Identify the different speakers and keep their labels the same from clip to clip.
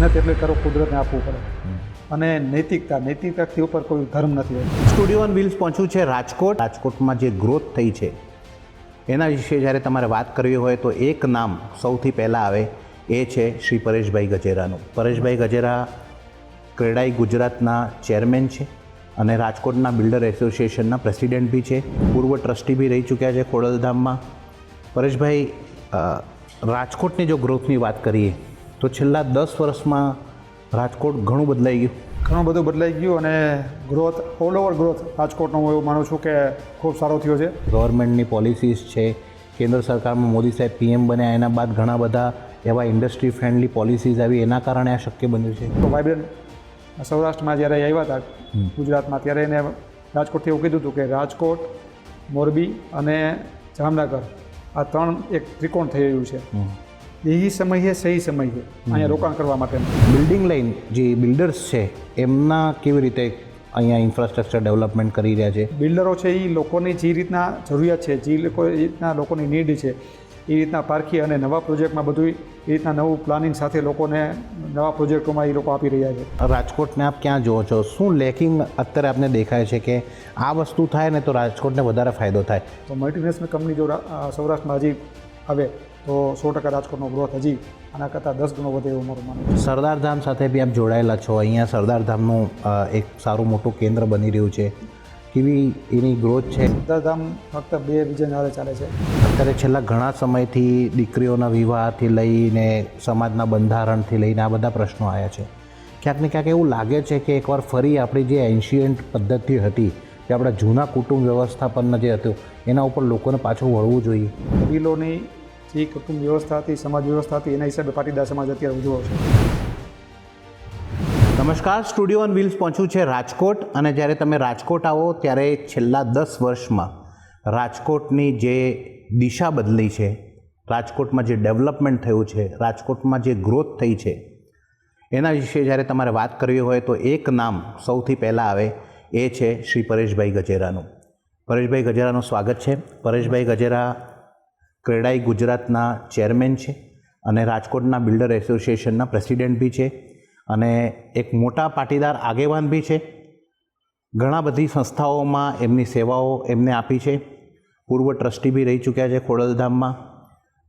Speaker 1: મહેનત એટલે કરો, કુદરતને આપવું પડે. અને નૈતિકતાથી ઉપર કોઈ ધર્મ નથી હોતો.
Speaker 2: સ્ટુડિયો ઓન વ્હીલ્સ પહોંચ્યું છે રાજકોટમાં જે ગ્રોથ થઈ છે એના વિશે જ્યારે તમારે વાત કરવી હોય તો એક નામ સૌથી પહેલાં આવે એ છે શ્રી પરેશભાઈ ગજેરાનું. પરેશભાઈ ગજેરા ક્રેડાઈ ગુજરાતના ચેરમેન છે અને રાજકોટના બિલ્ડર એસોસિએશનના પ્રેસિડેન્ટ બી છે, પૂર્વ ટ્રસ્ટી બી રહી ચૂક્યા છે ખોડલધામમાં. પરેશભાઈ, રાજકોટની જો ગ્રોથની વાત કરીએ તો છેલ્લા 10 વર્ષમાં રાજકોટ ઘણું બદલાઈ ગયું.
Speaker 1: ઘણું બધું બદલાઈ ગયું અને ગ્રોથ, ઓલ ઓવર ગ્રોથ રાજકોટનો હું એવું માનું છું કે ખૂબ સારો થયો છે.
Speaker 2: ગવર્મેન્ટની પોલિસીઝ છે, કેન્દ્ર સરકારમાં મોદી સાહેબ પીએમ બન્યા એના બાદ ઘણા બધા એવા ઇન્ડસ્ટ્રી ફ્રેન્ડલી પોલિસીઝ આવી, એના કારણે આ શક્ય બન્યું છે.
Speaker 1: તો વાઇબ્રન્ટ સૌરાષ્ટ્રમાં જ્યારે આવ્યા હતા ગુજરાતમાં, ત્યારે એને રાજકોટથી એવું કીધું હતું કે રાજકોટ, મોરબી અને જામનગર આ 3 એક ત્રિકોણ થઈ રહ્યું છે. એ સમય છે, સહી સમય છે અહીંયા રોકાણ કરવા માટે.
Speaker 2: બિલ્ડિંગ લાઇન જે બિલ્ડર્સ છે એમના કેવી રીતે અહીંયા ઇન્ફ્રાસ્ટ્રક્ચર ડેવલપમેન્ટ કરી રહ્યા છે?
Speaker 1: બિલ્ડરો છે એ લોકોની જે રીતના જરૂરિયાત છે, જે રીતના લોકોની નીડ છે એ રીતના પારખી અને નવા પ્રોજેક્ટમાં બધું એ રીતના નવું પ્લાનિંગ સાથે લોકોને નવા પ્રોજેક્ટોમાં એ લોકો આપી રહ્યા છે.
Speaker 2: રાજકોટને આપ ક્યાં જુઓ છો? શું લેકિંગ અત્યારે આપને દેખાય છે કે આ વસ્તુ થાય ને તો રાજકોટને વધારે ફાયદો થાય?
Speaker 1: તો મલ્ટીનેશનલ કંપની જો સૌરાષ્ટ્રમાં હજી આવે તો 100% રાજકોટનો ગ્રોથ હજી આના કરતાં 10 ગણો વધે એવું મારું માનવું છે.
Speaker 2: સરદારધામ સાથે બી આપ જોડાયેલા છો. અહીંયા સરદારધામનું એક સારું મોટું કેન્દ્ર બની રહ્યું છે. કેવી એની ગ્રોથ છે?
Speaker 1: સરદારધામ ફક્ત 2 રિજન હારે ચાલે છે.
Speaker 2: અત્યારે છેલ્લા ઘણા સમયથી દીકરીઓના વિવાહથી લઈને સમાજના બંધારણથી લઈને આ બધા પ્રશ્નો આવ્યા છે. ક્યાંક ને ક્યાંક એવું લાગે છે કે એકવાર ફરી આપણી જે એન્શિયન્ટ પદ્ધતિ હતી, જે આપણા જૂના કુટુંબ વ્યવસ્થાપન જે હતું એના ઉપર લોકોને પાછું વળવું જોઈએ.
Speaker 1: વડીલોની જે કુટુંબ વ્યવસ્થા હતી, સમાજ વ્યવસ્થા હતી, એના હિસાબે પાટીદાર સમાજ અત્યારે ઉજવો છે.
Speaker 2: નમસ્કાર, સ્ટુડિયો ઓન વ્હીલ્સ પહોંચ્યું છે રાજકોટ અને જ્યારે તમે રાજકોટ આવો ત્યારે છેલ્લા 10 વર્ષમાં રાજકોટની જે દિશા બદલી છે, રાજકોટમાં જે ડેવલપમેન્ટ થયું છે, રાજકોટમાં જે ગ્રોથ થઈ છે એના વિશે જ્યારે તમારે વાત કરવી હોય તો એક નામ સૌથી પહેલાં આવે એ છે શ્રી પરેશભાઈ ગજેરાનું. પરેશભાઈ ગજેરાનું સ્વાગત છે. પરેશભાઈ ગજેરા ક્રેડાઈ ગુજરાતના ચેરમેન છે અને રાજકોટના બિલ્ડર એસોસિએશનના પ્રેસિડેન્ટ બી છે અને એક મોટા પાટીદાર આગેવાન બી છે. ઘણા બધી સંસ્થાઓમાં એમની સેવાઓ એમને આપી છે. પૂર્વ ટ્રસ્ટી બી રહી ચૂક્યા છે ખોડલધામમાં.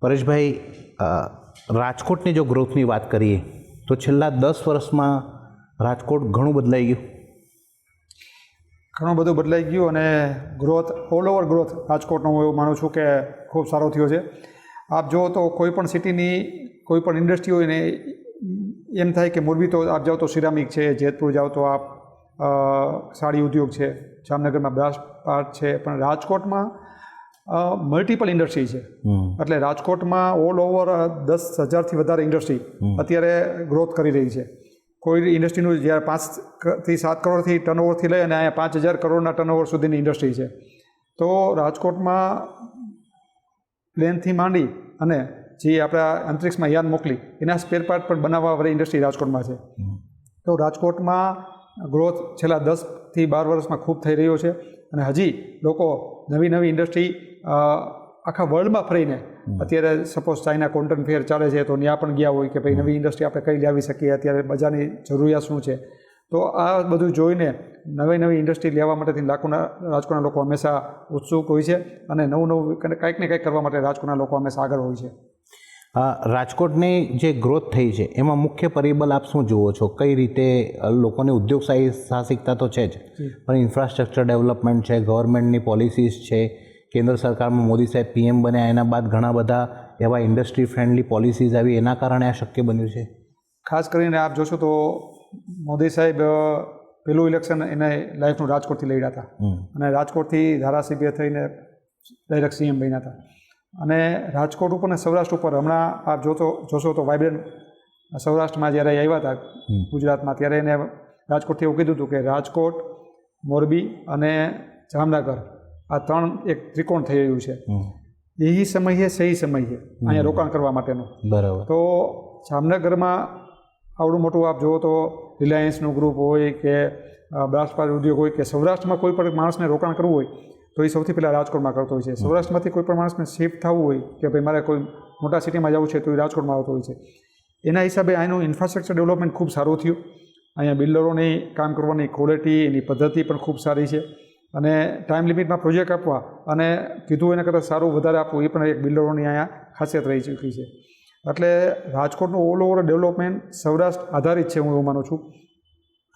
Speaker 2: પરેશભાઈ, રાજકોટની જો ગ્રોથની વાત કરીએ તો છેલ્લા 10 વર્ષમાં રાજકોટ ઘણું બદલાઈ ગયું.
Speaker 1: ઘણું બધું બદલાઈ ગયું અને ગ્રોથ, ઓલ ઓવર ગ્રોથ રાજકોટનો હું એવું માનું છું કે ખૂબ સારો થયો છે. આપ જુઓ તો કોઈ પણ સિટીની કોઈ પણ ઇન્ડસ્ટ્રી હોય ને એમ થાય કે મોરબી તો આપ જાઓ તો સિરામિક છે, જેતપુર જાઓ તો આપ સાડી ઉદ્યોગ છે, જામનગરમાં બ્રાસ પાર્ટ છે, પણ રાજકોટમાં મલ્ટિપલ ઇન્ડસ્ટ્રી છે. એટલે રાજકોટમાં ઓલ ઓવર 10,000થી વધારે ઇન્ડસ્ટ્રી અત્યારે ગ્રોથ કરી રહી છે. કોઈ ઇન્ડસ્ટ્રીનું જ્યારે 5 થી 7 કરોડથી ટર્નઓવરથી લઈ અને અહીંયા 5,000 કરોડના ટર્નઓવર સુધીની ઇન્ડસ્ટ્રી છે. તો રાજકોટમાં પ્લેનથી માંડી અને જે આપણા અંતરિક્ષમાં યાન મોકલી એના સ્પેર પાર્ટ પણ બનાવવાવાળી ઇન્ડસ્ટ્રી રાજકોટમાં છે. તો રાજકોટમાં ગ્રોથ છેલ્લા 10 થી 12 વર્ષમાં ખૂબ થઈ રહ્યો છે અને હજી લોકો નવી ઇન્ડસ્ટ્રી આખા વર્લ્ડમાં ફરીને, અત્યારે સપોઝ ચાઇના કોન્ટન ફેર ચાલે છે તો ત્યાં પણ ગયા હોય કે ભાઈ નવી ઇન્ડસ્ટ્રી આપણે કઈ લાવી શકીએ, અત્યારે બજારની જરૂરિયાત શું છે. તો આ બધું જોઈને નવી ઇન્ડસ્ટ્રી લેવા માટેથી રાજકોટના લોકો હંમેશા ઉત્સુક હોય છે અને નવું કંઈક ને કંઈક કરવા માટે રાજકોટના લોકો હંમેશા આગળ હોય છે.
Speaker 2: રાજકોટની જે ગ્રોથ થઈ છે એમાં મુખ્ય પરિબળ આપ શું જુઓ છો? કઈ રીતે લોકોની ઉદ્યોગ સાહસિકતા તો છે જ, પણ ઇન્ફ્રાસ્ટ્રક્ચર ડેવલપમેન્ટ છે, ગવર્મેન્ટની પોલિસીઝ છે, કેન્દ્ર સરકારમાં મોદી સાહેબ પીએમ બન્યા એના બાદ ઘણા બધા એવા ઇન્ડસ્ટ્રી ફ્રેન્ડલી પોલિસીઝ આવી, એના કારણે આ શક્ય બન્યું છે. ખાસ
Speaker 1: કરીને આપ જોશો તો મોદી સાહેબ પહેલું ઇલેક્શન એને લાઈફનું રાજકોટથી લડ્યા હતા અને રાજકોટથી ધારાસભ્ય થઈને ડાયરેક્ટ સીએમ બન્યા હતા. અને રાજકોટ ઉપર ને સૌરાષ્ટ્ર ઉપર હમણાં આપ જોશો તો વાઇબ્રન્ટ સૌરાષ્ટ્રમાં જ્યારે આવ્યા હતા ગુજરાતમાં, ત્યારે એને રાજકોટથી એવું કીધું હતું કે રાજકોટ, મોરબી અને જામનગર આ 3 એક ત્રિકોણ થઈ રહ્યું છે. એ સમય છે, સહી સમય છે અહીંયા રોકાણ કરવા માટેનો.
Speaker 2: બરાબર.
Speaker 1: તો જામનગરમાં આવડું મોટું આપ જુઓ તો રિલાયન્સનું ગ્રુપ હોય કે બ્રાસપાર ઉદ્યોગ હોય કે સૌરાષ્ટ્રમાં કોઈ પણ માણસને રોકાણ કરવું હોય તો એ સૌથી પહેલાં રાજકોટમાં કરતો હોય છે. સૌરાષ્ટ્રમાંથી કોઈ પણ માણસને શિફ્ટ થવું હોય કે ભાઈ મારે કોઈ મોટા સિટીમાં જવું છે તો એ રાજકોટમાં આવતો હોય છે. એના હિસાબે અહીંનું ઇન્ફ્રાસ્ટ્રક્ચર ડેવલપમેન્ટ ખૂબ સારું થયું. અહીંયા બિલ્ડરોની કામ કરવાની ક્વોલિટી એની પદ્ધતિ પણ ખૂબ સારી છે અને ટાઈમ લિમિટમાં પ્રોજેક્ટ આપવા અને કીધું એના કરતાં સારું વધારે આપવું એ પણ એક બિલ્ડરોની અહીંયા ખાસિયત રહી ચૂકી છે. એટલે રાજકોટનું ઓલ ઓવર ડેવલપમેન્ટ સૌરાષ્ટ્ર આધારિત છે, હું એવું માનું છું.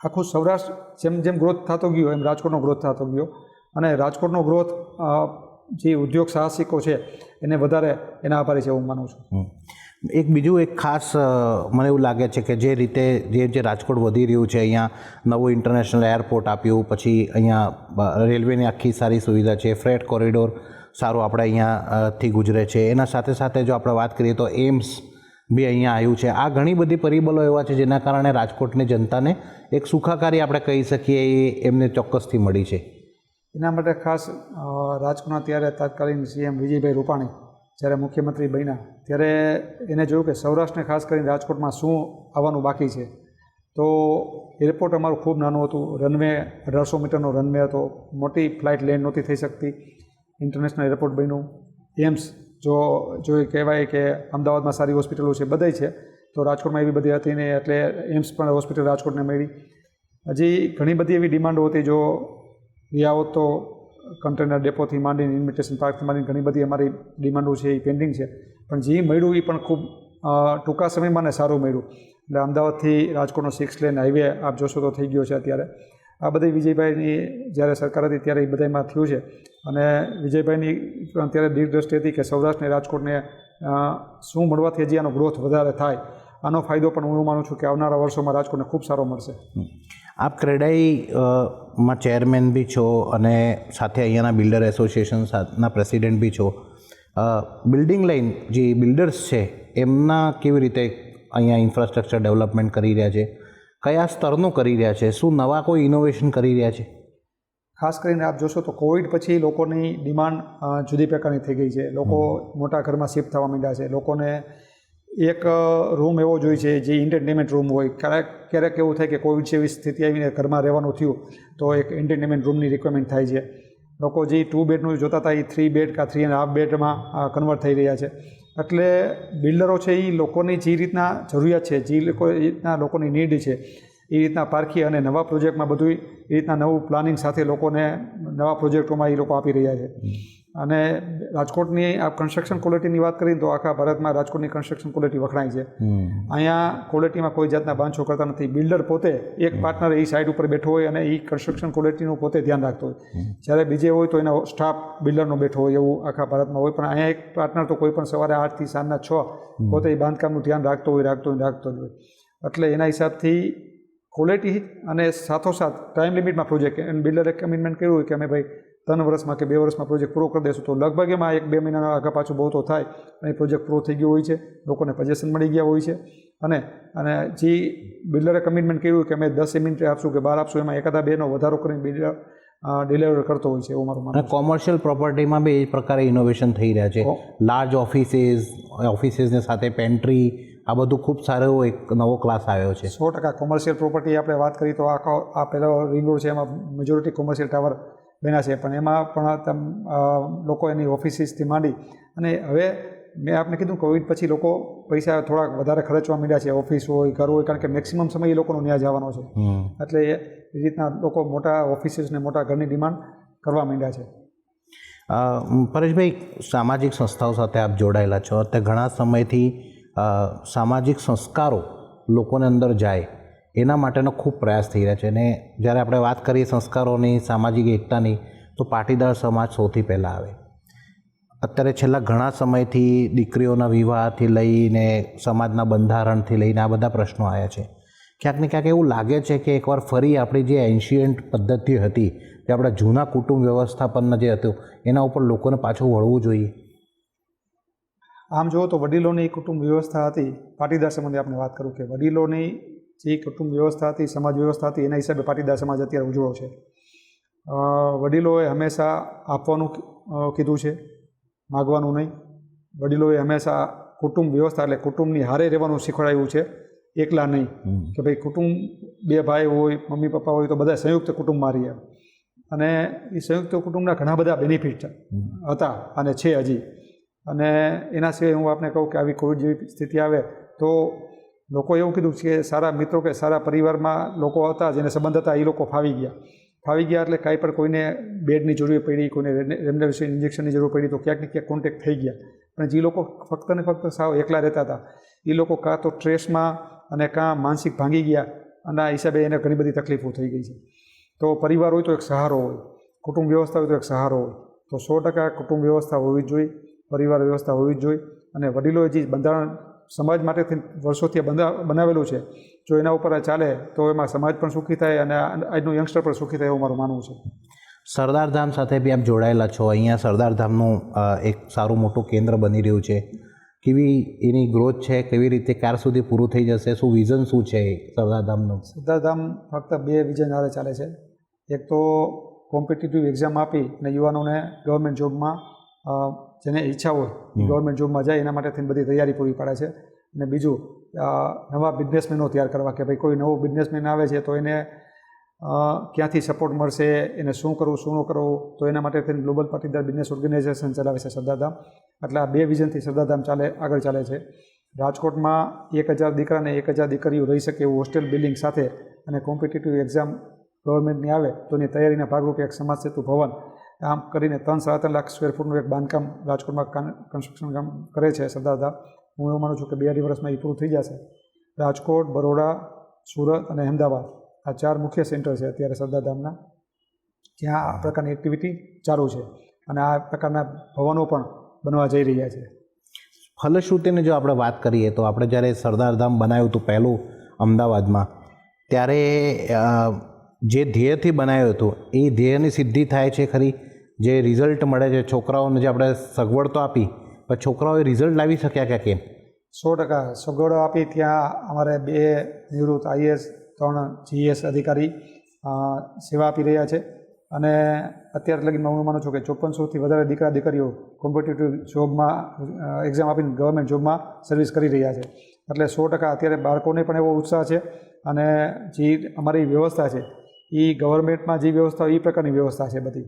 Speaker 1: આખું સૌરાષ્ટ્ર જેમ જેમ ગ્રોથ થતો ગયો એમ રાજકોટનો ગ્રોથ થતો ગયો અને રાજકોટનો ગ્રોથ જે ઉદ્યોગ સાહસિકો છે એને વધારે એના આભારી છે એવું માનું છું.
Speaker 2: એક બીજું એક ખાસ મને એવું લાગે છે કે જે રીતે જે રાજકોટ વધી રહ્યું છે, અહીંયા નવું ઇન્ટરનેશનલ એરપોર્ટ આપ્યું, પછી અહીંયા રેલવેની આખી સારી સુવિધા છે, ફ્રેટ કોરિડોર સારું આપણે અહીંયાથી ગુજરે છે, એના સાથે સાથે જો આપણે વાત કરીએ તો એમ્સ બી અહીંયા આવ્યું છે. આ ઘણી બધી પરિબળો એવા છે જેના કારણે રાજકોટની જનતાને એક સુખાકારી આપણે કહી શકીએ એ એમને ચોક્કસથી મળી છે.
Speaker 1: એના માટે ખાસ રાજકોટના ત્યારે તત્કાલીન સીએમ વિજયભાઈ રૂપાણી જ્યારે મુખ્યમંત્રી બન્યા ત્યારે એને જોયું કે સૌરાષ્ટ્રને ખાસ કરીને રાજકોટમાં શું આવવાનું બાકી છે. તો એરપોર્ટ અમારું ખૂબ નાનું હતું, રનવે 1800 મીટરનો રનવે હતો, મોટી ફ્લાઇટ લેન્ડ નહોતી થઈ શકતી, ઇન્ટરનેશનલ એરપોર્ટ બન્યું. એમ્સ જો કહેવાય કે અમદાવાદમાં સારી હોસ્પિટલો છે, બધાય છે, તો રાજકોટમાં એવી બધી હતી ને એટલે એમ્સ પણ હોસ્પિટલ રાજકોટને મળી. હજી ઘણી બધી એવી ડિમાન્ડો હતી, જો આવો તો કન્ટેનર ડેપોથી માંડીને ઇન્વિટેશન પાર્કથી માંડીને ઘણી બધી અમારી ડિમાન્ડો છે એ પેન્ડિંગ છે, પણ જે મળ્યું એ પણ ખૂબ ટૂંકા સમયમાં ને સારું મળ્યું. એટલે અમદાવાદથી રાજકોટનો 6 લેન હાઈવે આપ જોશો તો થઈ ગયો છે અત્યારે. આ બધી વિજયભાઈની જ્યારે સરકાર હતી ત્યારે એ બધામાં થયું છે અને વિજયભાઈની ત્યારે દીર્ઘદ્રષ્ટિ હતી કે સૌરાષ્ટ્રને રાજકોટને શું મળવાથી હજી આનો ગ્રોથ વધારે થાય. આનો ફાયદો પણ હું માનું છું કે આવનારા વર્ષોમાં રાજકોટને ખૂબ સારો મળશે.
Speaker 2: આપ ક્રેડાઈમાં ચેરમેન બી છો અને સાથે અહીંયાના બિલ્ડર એસોસિએશનના પ્રેસિડેન્ટ બી છો. બિલ્ડિંગ લાઇન જે બિલ્ડર્સ છે એમના કેવી રીતે અહીંયા ઇન્ફ્રાસ્ટ્રક્ચર ડેવલપમેન્ટ કરી રહ્યા છે, કયા સ્તરનું કરી રહ્યા છે, શું નવા કોઈ ઇનોવેશન કરી રહ્યા છે?
Speaker 1: ખાસ કરીને આપ જોશો તો કોવિડ પછી લોકોની ડિમાન્ડ જુદી પ્રકારની થઈ ગઈ છે. લોકો મોટા ઘરમાં શિફ્ટ થવા માંડ્યા છે. લોકોને એક રૂમ એવો જોઈએ છે જે એન્ટરટેનમેન્ટ રૂમ હોય. ક્યારેક એવું થાય કે કોવિડ જેવી સ્થિતિ આવીને ઘરમાં રહેવાનું થયું તો એક એન્ટરટેનમેન્ટ રૂમની રિક્વાયરમેન્ટ થાય છે. લોકો જે 2 બેડનું જોતા હતા એ 3 બેડ કે 3.5 બેડમાં કન્વર્ટ થઈ રહ્યા છે. એટલે બિલ્ડરો છે એ લોકોની જે રીતના જરૂરિયાત છે, જે રીતના લોકોની નીડ છે એ રીતના પારખી અને નવા પ્રોજેક્ટમાં બધું એ રીતના નવું પ્લાનિંગ સાથે લોકોને નવા પ્રોજેક્ટોમાં એ લોકો આપી રહ્યા છે. અને રાજકોટની આ કન્સ્ટ્રક્શન ક્વોલિટીની વાત કરીએ તો આખા ભારતમાં રાજકોટની કન્સ્ટ્રક્શન ક્વોલિટી વખણાય છે. અહીંયા ક્વોલિટીમાં કોઈ જાતના બાંધછોડ કરતા નથી. બિલ્ડર પોતે એક પાર્ટનર એ સાઇડ ઉપર બેઠો હોય અને એ કન્સ્ટ્રક્શન ક્વોલિટીનું પોતે ધ્યાન રાખતો હોય. જ્યારે બીજે હોય તો એનો સ્ટાફ બિલ્ડરનો બેઠો હોય એવું આખા ભારતમાં હોય, પણ અહીંયા એક પાર્ટનર તો કોઈ પણ સવારે 8 થી સાંજના 6 પોતે એ બાંધકામનું ધ્યાન રાખતો હોય. એટલે એના હિસાબથી ક્વોલિટી અને સાથોસાથ ટાઈમ લિમિટમાં પ્રોજેક્ટ અને બિલ્ડરે કમિટમેન્ટ કર્યું હોય કે અમે ભાઈ 3 વર્ષમાં કે 2 વર્ષમાં પ્રોજેક્ટ પૂરો કરી દઈશું, તો લગભગ એમાં 1-2 મહિનાના આગા પાછું બહુ તો થાય અને પ્રોજેક્ટ પૂરો થઈ ગયો હોય છે, લોકોને પોઝેશન મળી ગયા હોય છે. અને જે બિલ્ડરે કમિટમેન્ટ કર્યું કે અમે 10 મિનિટ આપશું કે 12 આપશું, એમાં 1-2નો વધારો કરીને બિલ્ડર ડિલિવર કરતો હોય છે એવું મારું માનવું.
Speaker 2: અને કોમર્શિયલ પ્રોપર્ટીમાં બી એ પ્રકારે ઇનોવેશન થઈ રહ્યા છે. લાર્જ ઓફિસીસની સાથે પેન્ટ્રી, આ બધું ખૂબ સારો એક નવો ક્લાસ આવ્યો છે.
Speaker 1: 100% કોમર્શિયલ પ્રોપર્ટી આપણે વાત કરીએ તો આ પહેલો રિંગ રોડ છે, એમાં મેજોરિટી કોમર્શિયલ ટાવર બન્યા છે, પણ એમાં પણ લોકો એની ઓફિસીસથી માંડી અને હવે મેં આપને કીધું કોવિડ પછી લોકો પૈસા થોડાક વધારે ખર્ચવા માંડ્યા છે. ઓફિસ હોય, ઘર હોય, કારણ કે મેક્સિમમ સમય એ લોકોનો ત્યાં જવાનો છે. એટલે એ રીતના લોકો મોટા ઓફિસીસને મોટા ઘરની ડિમાન્ડ કરવા માંડ્યા છે.
Speaker 2: પરેશભાઈ, સામાજિક સંસ્થાઓ સાથે આપ જોડાયેલા છો, તે ઘણા સમયથી સામાજિક સંસ્કારો લોકોને અંદર જાય એના માટેનો ખૂબ પ્રયાસ થઈ રહ્યા છે. અને જ્યારે આપણે વાત કરીએ સંસ્કારોની, સામાજિક એકતાની, તો પાટીદાર સમાજ સૌથી પહેલાં આવે. અત્યારે છેલ્લા ઘણા સમયથી દીકરીઓના વિવાહથી લઈને સમાજના બંધારણથી લઈને આ બધા પ્રશ્નો આવ્યા છે. ક્યાંક ને ક્યાંક એવું લાગે છે કે એકવાર ફરી આપણી જે એન્શિયન્ટ પદ્ધતિ હતી, જે આપણા જૂના કુટુંબ વ્યવસ્થાપન જે હતું એના ઉપર લોકોને પાછું વળવું જોઈએ.
Speaker 1: આમ જુઓ તો વડીલોની કુટુંબ વ્યવસ્થા હતી, પાટીદાર સમાજની આપણે વાત કરું કે વડીલોની જે કુટુંબ વ્યવસ્થા હતી, સમાજ વ્યવસ્થા હતી, એના હિસાબે પાટીદાર સમાજ અત્યારે ઉજળો છે. વડીલોએ હંમેશા આપવાનું કીધું છે, માગવાનું નહીં. વડીલોએ હંમેશા કુટુંબ વ્યવસ્થા એટલે કુટુંબની હારે રહેવાનું શીખવાડાયું છે, એકલા નહીં. કે ભાઈ કુટુંબ 2 ભાઈ હોય, મમ્મી પપ્પા હોય તો બધા સંયુક્ત કુટુંબમાં રહીએ. અને એ સંયુક્ત કુટુંબના ઘણા બધા બેનિફિટ હતા અને છે હજી. અને એના સિવાય હું આપને કહું કે આવી કોવિડ જેવી સ્થિતિ આવે તો લોકો એવું કીધું કે સારા મિત્રો કે સારા પરિવારમાં લોકો હતા જેને સંબંધ હતા એ લોકો ફાવી ગયા એટલે કાંઈ પણ કોઈને બેડની જરૂર પડી, કોઈને રેમડેસિવિર ઇન્જેક્શનની જરૂર પડી તો ક્યાંક ને ક્યાંક કોન્ટેક્ટ થઈ ગયા. પણ જે લોકો ફક્ત ને ફક્ત સાવ એકલા રહેતા હતા એ લોકો કાં તો સ્ટ્રેસમાં અને કાં માનસિક ભાંગી ગયા અને આ હિસાબે એને ઘણી બધી તકલીફો થઈ ગઈ છે. તો પરિવાર હોય તો એક સહારો હોય, કુટુંબ વ્યવસ્થા હોય તો એક સહારો હોય. તો 100% કુટુંબ વ્યવસ્થા હોવી જ જોઈએ, પરિવાર વ્યવસ્થા હોવી જ જોઈએ. અને વડીલોએ જે બંધારણ સમાજ માટેથી વર્ષોથી બનાવેલું છે, જો એના ઉપર ચાલે તો એમાં સમાજ પણ સુખી થાય અને આજનું યંગસ્ટર પણ સુખી થાય એવું મારું માનવું છે.
Speaker 2: સરદાર ધામ સાથે બી આપ જોડાયેલા છો. અહીંયા સરદાર ધામનું એક સારું મોટું કેન્દ્ર બની રહ્યું છે. કેવી એની ગ્રોથ છે, કેવી રીતે ક્યાર સુધી પૂરું થઈ જશે, શું વિઝન શું છે સરદાર ધામનું? સરદાર
Speaker 1: ધામ ફક્ત 2 વિઝન હારે ચાલે છે. એક તો કોમ્પિટિટિવ એક્ઝામ આપી અને યુવાનોને ગવર્મેન્ટ જોબમાં જેને ઈચ્છા હોય ગવર્મેન્ટ જોબમાં જાય એના માટે થઈને બધી તૈયારી પૂરી પાડે છે. અને બીજું નવા બિઝનેસમેનો તૈયાર કરવા કે ભાઈ કોઈ નવો બિઝનેસમેન આવે છે તો એને ક્યાંથી સપોર્ટ મળશે, એને શું કરવું શું ન કરવું, તો એના માટે થઈને ગ્લોબલ પાટીદાર બિઝનેસ ઓર્ગેનાઇઝેશન ચલાવે છે સરદાર ધામ. એટલે આ 2 વિઝનથી સરદાર ધામ આગળ ચાલે છે. રાજકોટમાં 1000 દીકરા અને 1000 દીકરીઓ રહી શકે એવું હોસ્ટેલ બિલ્ડિંગ સાથે અને કોમ્પિટિટિવ એક્ઝામ ગવર્મેન્ટની આવે તો એની તૈયારીના ભાગરૂપે એક સમાજ સેતુ ભવન આમ કરીને 3-3.5 લાખ સ્ક્વેર ફૂટનું એક બાંધકામ રાજકોટમાં કન્સ્ટ્રક્શન કામ કરે છે સરદાર ધામ. હું એવું માનું છું કે 2-2.5 વર્ષમાં એ પૂરું થઈ જશે. રાજકોટ, બરોડા, સુરત અને અમદાવાદ આ 4 મુખ્ય સેન્ટર છે અત્યારે સરદાર ધામના, જ્યાં આ પ્રકારની એક્ટિવિટી ચાલુ છે અને આ પ્રકારના ભવનો પણ બનવા જઈ રહ્યા છે.
Speaker 2: ફલશ્રુતિની જો આપણે વાત કરીએ તો આપણે જ્યારે સરદાર ધામ બનાવ્યું હતું પહેલું અમદાવાદમાં, ત્યારે જે ધ્યેયથી બનાવ્યું હતું એ ધ્યેયની સિદ્ધિ થાય છે ખરી? જે રિઝલ્ટ મળે છે છોકરાઓને, જે આપણે સગવડ તો આપી પણ છોકરાઓએ રિઝલ્ટ લાવી શક્યા કે કેમ?
Speaker 1: 100% સગવડો આપી. ત્યાં અમારે 2 નિવૃત્ત IAS 3 GS અધિકારી સેવા આપી રહ્યા છે અને અત્યારે લગીમાં હું માનું છું કે 5400થી વધારે દીકરા દીકરીઓ કોમ્પિટિટિવ જોબમાં એક્ઝામ આપીને ગવર્મેન્ટ જોબમાં સર્વિસ કરી રહ્યા છે. એટલે 100% અત્યારે બાળકોને પણ એવો ઉત્સાહ છે અને જે અમારી વ્યવસ્થા છે એ ગવર્મેન્ટમાં જે વ્યવસ્થા હોય એ પ્રકારની વ્યવસ્થા છે બધી.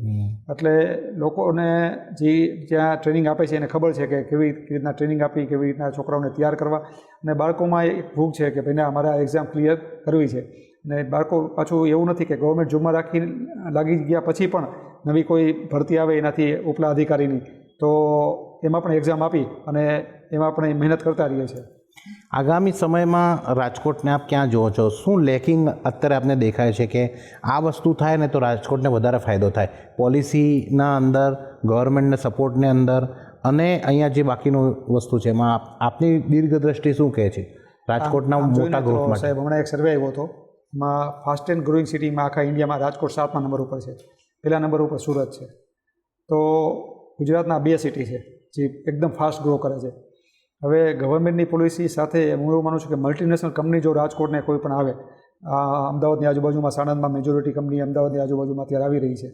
Speaker 1: એટલે લોકોને જે જ્યાં ટ્રેનિંગ આપે છે એને ખબર છે કે કેવી રીતના ટ્રેનિંગ આપી, કેવી રીતના છોકરાઓને તૈયાર કરવા. અને બાળકોમાં એક ભૂખ છે કે ભાઈને અમારે આ એક્ઝામ ક્લિયર કરવી છે. અને બાળકો પાછું એવું નથી કે ગવર્મેન્ટ જોબમાં લાગી ગયા પછી પણ નવી કોઈ ભરતી આવે એનાથી ઉપલા અધિકારીની, તો એમાં પણ એક્ઝામ આપી અને એમાં પણ મહેનત કરતા રહીએ છીએ.
Speaker 2: આગામી સમયમાં રાજકોટને આપ ક્યાં જુઓ છો? શું લેકિંગ અત્યારે આપને દેખાય છે કે આ વસ્તુ થાય ને તો રાજકોટને વધારે ફાયદો થાય? પોલિસીના અંદર, ગવર્મેન્ટના સપોર્ટની અંદર અને અહીંયા જે બાકીનું વસ્તુ છે એમાં આપની દીર્ઘ દ્રષ્ટિ શું કહે છે રાજકોટના મોટા ગ્રોથ માટે?
Speaker 1: સાહેબ, હમણાં એક સર્વે આવ્યો હતો, એમાં ફાસ્ટ એન્ડ ગ્રોઈંગ સિટીમાં આખા ઇન્ડિયામાં રાજકોટ 7મા નંબર ઉપર છે. પહેલા નંબર ઉપર સુરત છે. તો ગુજરાતના 2 સિટી છે જે એકદમ ફાસ્ટ ગ્રો કરે છે. હવે ગવર્મેન્ટની પોલિસી સાથે હું એવું માનું છું કે મલ્ટીનેશનલ કંપની જો રાજકોટને કોઈ પણ આવે, અમદાવાદની આજુબાજુમાં સાણંદમાં મેજોરિટી કંપની અમદાવાદની આજુબાજુમાં અત્યારે આવી રહી છે.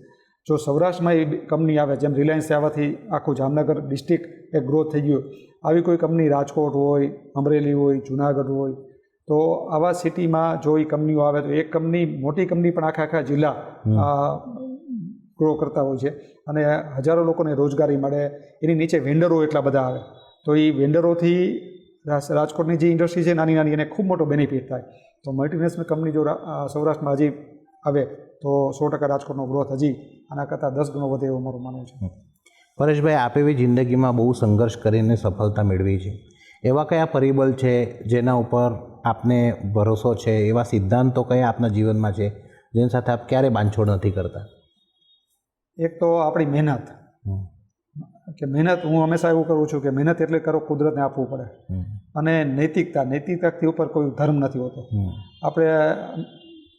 Speaker 1: જો સૌરાષ્ટ્રમાં એ કંપની આવે, જેમ રિલાયન્સ આવવાથી આખું જામનગર ડિસ્ટ્રિક્ટ એક ગ્રોથ થઈ ગયું, આવી કોઈ કંપની રાજકોટ હોય, અમરેલી હોય, જુનાગઢ હોય, તો આવા સિટીમાં જો એ કંપનીઓ આવે તો એક કંપની, મોટી કંપની પણ આખા જિલ્લા ગ્રો કરતા હોય છે અને હજારો લોકોને રોજગારી મળે. એની નીચે વેન્ડરો એટલા બધા આવે તો એ વેન્ડરોથી રાજકોટની જે ઇન્ડસ્ટ્રી છે નાની નાની એને ખૂબ મોટો બેનિફિટ થાય. તો મલ્ટીનેશનલ કંપની જો સૌરાષ્ટ્રમાં હજી આવે તો 100% રાજકોટનો ગ્રોથ હજી આના કરતાં 10 ગણો વધે એવું મારું માનવું છે.
Speaker 2: પરેશભાઈ, આપે બી જિંદગીમાં બહુ સંઘર્ષ કરીને સફળતા મેળવી છે. એવા કયા પરિબળ છે જેના ઉપર આપને ભરોસો છે? એવા સિદ્ધાંતો કયા આપના જીવનમાં છે જેની સાથે આપ ક્યારેય બાંધછોડ નથી કરતા? એક તો આપણી મહેનત, કે મહેનત હું હંમેશા એવું કરું છું કે મહેનત એટલે કરો, કુદરતને આપવું પડે. અને નૈતિકતાથી ઉપર કોઈ ધર્મ નથી હોતો. આપણે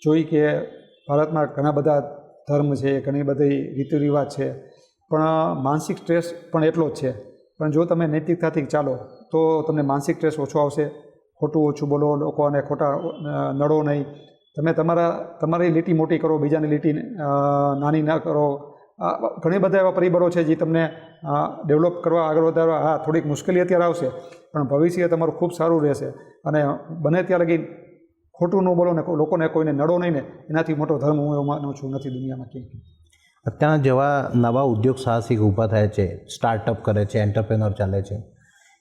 Speaker 2: જોઈ કે ભારતમાં ઘણા બધા ધર્મ છે, ઘણી બધી રીતિ રિવાજ છે, પણ માનસિક સ્ટ્રેસ પણ એટલો જ છે. પણ જો તમે નૈતિકતાથી ચાલો તો તમને માનસિક સ્ટ્રેસ ઓછો આવશે. ખોટું ઓછું બોલો, લોકોને ખોટા નડો નહીં. તમે તમારી લીટી મોટી કરો, બીજાની લીટી નાની ના કરો. ઘણી બધા એવા પરિબળો છે જે તમને ડેવલપ કરવા, આગળ વધારવા. હા, થોડીક મુશ્કેલી અત્યારે આવશે પણ ભવિષ્ય તમારું ખૂબ સારું રહેશે. અને બને ત્યાં લગી ખોટું ન બોલો ને લોકોને કોઈને નડો નહીં ને એનાથી મોટો ધર્મ હું એવું માનું છું નથી દુનિયામાં ક્યાંય. અત્યારના જેવા નવા ઉદ્યોગ સાહસિક ઊભા થાય છે, સ્ટાર્ટઅપ કરે છે, એન્ટરપ્રેનર ચાલે છે,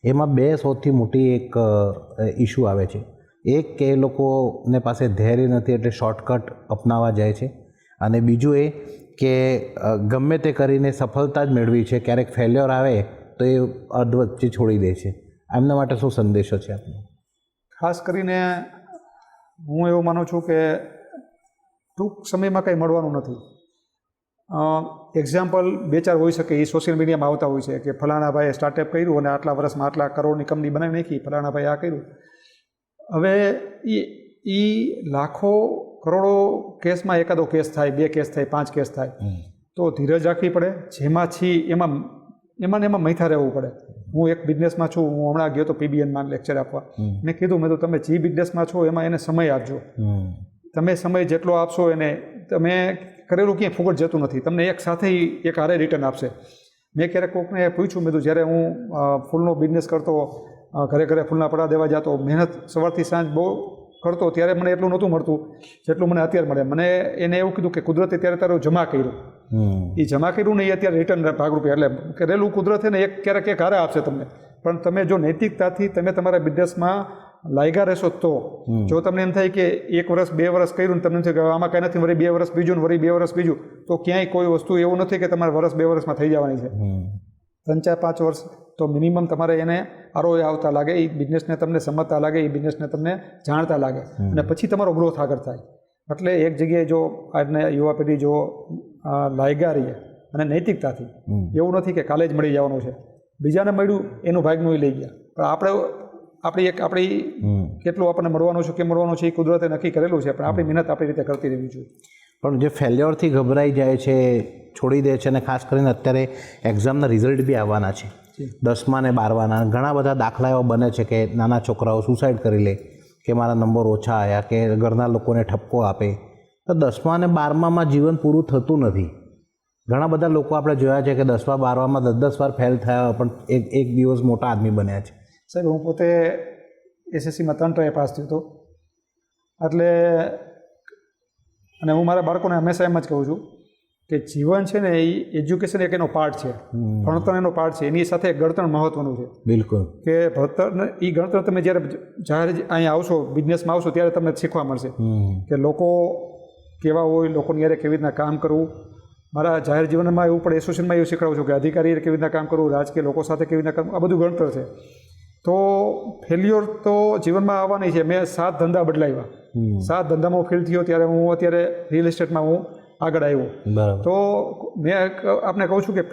Speaker 2: એમાં 2 સૌથી મોટી એક ઇસ્યુ આવે છે. એક કે એ લોકોને પાસે ધૈર્ય નથી એટલે શોર્ટકટ અપનાવવા જાય છે, અને બીજું એ કે ગમે તે કરીને સફળતા જ મેળવી છે, ક્યારેક ફેલ્યોર આવે તો એ અધવચ્ચે છોડી દે છે. એમના માટે શું સંદેશો છે આપનો?
Speaker 1: ખાસ કરીને હું એવું માનું છું કે ટૂંક સમયમાં કંઈ મળવાનું નથી. એક્ઝામ્પલ 2-4 હોઈ શકે, એ સોશિયલ મીડિયામાં આવતા હોય છે કે ફલાણા ભાઈએ સ્ટાર્ટઅપ કર્યું અને આટલા વર્ષમાં આટલા કરોડની કંપની બનાવી નાખી, ફલાણા ભાઈએ આ કર્યું. હવે એ લાખો કરોડો કેસમાં એકાદો કેસ થાય, 2 કેસ થાય, 5 કેસ થાય, તો ધીરજ રાખવી પડે. જેમાંથી એમાં મૈથા રહેવું પડે. હું એક બિઝનેસમાં છું, હું હમણાં ગયો તો PBNમાં લેક્ચર આપવા. મેં કીધું તમે જે બિઝનેસમાં છો એમાં એને સમય આપજો. તમે સમય જેટલો આપશો એને, તમે કરેલું ક્યાંય ફુગટ જતું નથી, તમને એક સાથે એક હારે રિટર્ન આપશે. મેં ક્યારેક કોઈકને પૂછ્યું, મેં જ્યારે હું ફૂલનો બિઝનેસ કરતો, ઘરે ઘરે ફૂલના પડા દેવા જતો, મહેનત સવારથી સાંજ બહુ કરતો, ત્યારે મને એટલું નહોતું મળતું જેટલું મને અત્યારે મળે. મને એને એવું કીધું કે કુદરતે ત્યારે તારું જમા કર્યું, એ જમા કર્યું ને એ અત્યારે રિટર્ન ભાગરૂપે, એટલે કરેલું કુદરતે ને ક્યારેક એક હારે આપશે તમને. પણ તમે જો નૈતિકતાથી તમે તમારા બિઝનેસમાં લાયગા રહેશો તો, જો તમને એમ થાય કે 1 વર્ષ 2 વર્ષ કર્યું ને તમને એમ થાય કે આમાં કાંઈ નથી, વળી 2 વર્ષ બીજું ને વળી 2 વર્ષ બીજું, તો ક્યાંય કોઈ વસ્તુ એવું નથી કે તમારે વર્ષ 2 વર્ષમાં થઈ જવાની છે. 3-4-5 વર્ષ તો મિનિમમ તમારે એને આરોએ આવતા લાગે, એ બિઝનેસને તમને સમજતા લાગે, એ બિઝનેસને તમને જાણતા લાગે, અને પછી તમારો ગ્રોથ આગળ થાય. એટલે એક જગ્યાએ જો આજના યુવા પેઢી જો લાયગા રહીએ અને નૈતિકતાથી, એવું નથી કે કાલે જ મળી જવાનું છે, બીજાને મળ્યું એનું ભાગનું એ લઈ ગયા, પણ આપણી કેટલું આપણને મળવાનું છે, કેમ મળવાનું છે, એ કુદરતે નક્કી કરેલું છે, પણ આપણી મહેનત આપણી રીતે કરતી રહેવી જોઈએ.
Speaker 2: પણ જે ફેલ્યોરથી ગભરાઈ જાય છે, છોડી દે છે, અને ખાસ કરીને અત્યારે એક્ઝામના રિઝલ્ટ બી આવવાના છે, 10મા ને 12માના, ઘણા બધા દાખલા એવા બને છે કે નાના છોકરાઓ સુસાઇડ કરી લે કે મારા નંબર ઓછા આવ્યા, કે ઘરના લોકોને ઠપકો આપે. તો 10મા અને 12મામાં જીવન પૂરું થતું નથી. ઘણા બધા લોકો આપણે જોયા છે કે 10મા 12મામાં 10 વાર ફેલ થયા પણ એક દિવસ મોટા આદમી બન્યા છે.
Speaker 1: સાહેબ, હું પોતે SSCમાં 3 ટ્રાય પાસ થયો હતો. એટલે અને હું મારા બાળકોને હંમેશા એમ જ કહું છું કે જીવન છે ને એ એજ્યુકેશન એક એનો પાર્ટ છે, ભણતર એનો પાર્ટ છે, એની સાથે ગણતર મહત્વનું છે.
Speaker 2: બિલકુલ. કે
Speaker 1: ભણતર એ ગણતર તમે જ્યારે જાહેર અહીંયા આવશો, બિઝનેસમાં આવશો, ત્યારે તમને શીખવા મળશે કે લોકો કેવા હોય, લોકોની યારે કેવી રીતના કામ કરવું. મારા જાહેર જીવનમાં એવું પણ એસોસિએશનમાં એવું શીખવાડું છું કે અધિકારી કેવી રીતના કામ કરવું, રાજકીય લોકો સાથે કેવી રીતના કામ, આ બધું ગણતર છે. તો ફેલ્યોર તો જીવનમાં આવવાની છે. મેં 7 ધંધા બદલાવ્યા, 7 ધંધામાં ફેલ થયો, ત્યારે હું અત્યારે રિયલ એસ્ટેટમાં હું આગળ આવ્યો. તો મેં આપને કહું છું કે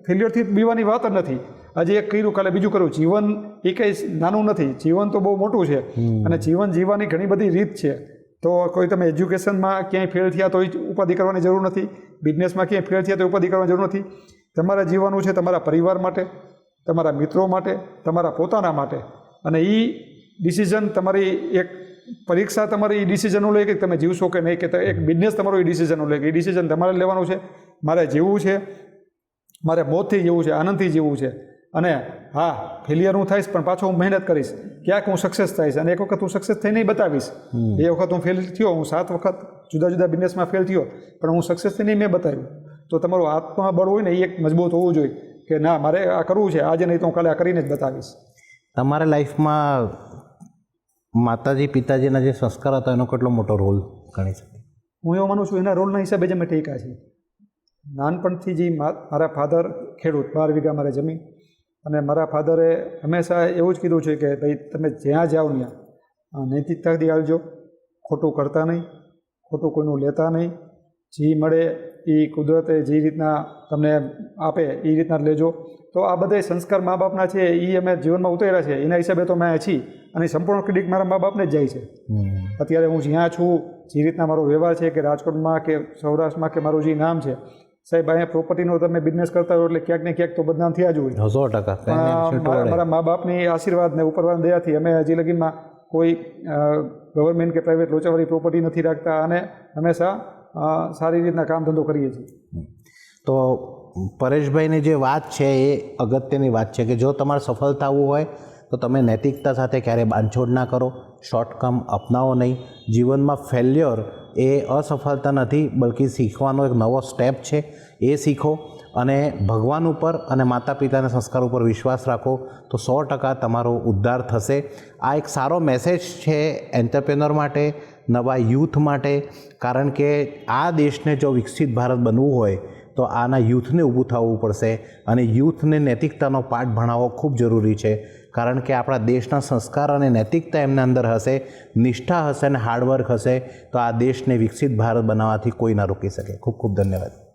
Speaker 1: ફેલ્યોરથી બીવાની વાત જ નથી. આજે એક કર્યું, કાલે બીજું કર્યું. જીવન એ કંઈ નાનું નથી, જીવન તો બહુ મોટું છે, અને જીવન જીવવાની ઘણી બધી રીત છે. તો કોઈ તમે એજ્યુકેશનમાં ક્યાંય ફેલ થયા તો ઉપાધિ કરવાની જરૂર નથી, બિઝનેસમાં ક્યાંય ફેલ થયા તો ઉપાધિ કરવાની જરૂર નથી. તમારે જીવવાનું છે તમારા પરિવાર માટે, તમારા મિત્રો માટે, તમારા પોતાના માટે. અને એ ડિસિઝન તમારી એક પરીક્ષા તમારી એ ડિસિઝનનું લે કે તમે જીવશો કે નહીં, કે એક બિઝનેસ તમારો એ ડિસિઝનનું લે કે એ ડિસિઝન તમારે લેવાનું છે. મારે જીવવું છે, મારે મોતથી જીવવું છે, આનંદથી જીવવું છે. અને હા, ફેલિયર હું થઈશ પણ પાછો હું મહેનત કરીશ, ક્યાંક હું સક્સેસ થઈશ, અને એક વખત હું સક્સેસ થઈને બતાવીશ. એ વખત હું ફેલ થયો, હું 7 વખત જુદા જુદા બિઝનેસમાં ફેલ થયો, પણ હું સક્સેસ થઈને મેં બતાવ્યું. તો તમારું આત્મબળ હોય ને એ એક મજબૂત હોવું જોઈએ કે ના, મારે આ કરવું છે, આજે નહીં તો હું કાલે આ કરીને જ બતાવીશ.
Speaker 2: તમારા લાઈફમાં માતાજી પિતાજીના જે સંસ્કાર હતા એનો કેટલો મોટો રોલ ગણી શકે?
Speaker 1: હું એવું માનું છું એના રોલના હિસાબે જ અમે ટેકા છીએ. નાનપણથી જ મારા ફાધર ખેડૂત, 12 વીઘા મારે જમીન, અને મારા ફાધરે હંમેશા એવું જ કીધું છે કે ભાઈ તમે જ્યાં જાઓ ત્યાં નૈતિકતાથી આવજો, ખોટું કરતા નહીં, ખોટું કોઈનું લેતા નહીં, જે મળે એ કુદરતે જે રીતના તમને આપે એ રીતના જ લેજો. તો આ બધા સંસ્કાર મા બાપના છે, એ અમે જીવનમાં ઉતાર્યા છે, એના હિસાબે તો મેં છીએ, અને સંપૂર્ણ ક્રેડિટ મારા મા બાપને જ જાય છે. અત્યારે હું જ્યાં છું, જે રીતના મારો વ્યવહાર છે, કે રાજકોટમાં કે સૌરાષ્ટ્રમાં કે મારું જે નામ છે, સાહેબ અહીંયા પ્રોપર્ટીનો તમે બિઝનેસ કરતા હોય એટલે ક્યાંક ને ક્યાંક તો બદનામ થયા જ હોય. 100%. મારા મા બાપની આશીર્વાદ ને ઉપરવાળાની દયાથી અમે હજી લગીનમાં કોઈ ગવર્મેન્ટ કે પ્રાઇવેટ લોચાવાળી પ્રોપર્ટી નથી રાખતા, અને હંમેશા સારી રીતના કામ ધંધો કરીએ છીએ.
Speaker 2: તો પરેશભાઈની જે વાત છે એ અગત્યની વાત છે કે જો તમારે સફળ થવું હોય તો તમે નૈતિકતા સાથે ક્યારેય બાંધછોડ ના કરો, શોર્ટકમ અપનાવો નહીં. જીવનમાં ફેલ્યોર એ અસફળતા નથી, બલ્કિ શીખવાનો એક નવો સ્ટેપ છે. એ શીખો અને ભગવાન ઉપર અને માતા પિતાના સંસ્કાર ઉપર વિશ્વાસ રાખો તો 100% તમારો ઉદ્ધાર થશે. આ એક સારો મેસેજ છે એન્ટરપ્રેનર માટે, નવા યુથ માટે, કારણ કે આ દેશને જો વિકસિત ભારત બનવું હોય તો આના યુથને ઊભું થવું પડશે અને યુથને નૈતિકતાનો પાઠ ભણાવવો ખૂબ જરૂરી છે. કારણ કે આપણા દેશના સંસ્કાર અને નૈતિકતા એમના અંદર હશે, નિષ્ઠા હશે અને હાર્ડવર્ક હશે તો આ દેશને વિકસિત ભારત બનાવવાથી કોઈ ના રોકી શકે. ખૂબ ખૂબ ધન્યવાદ.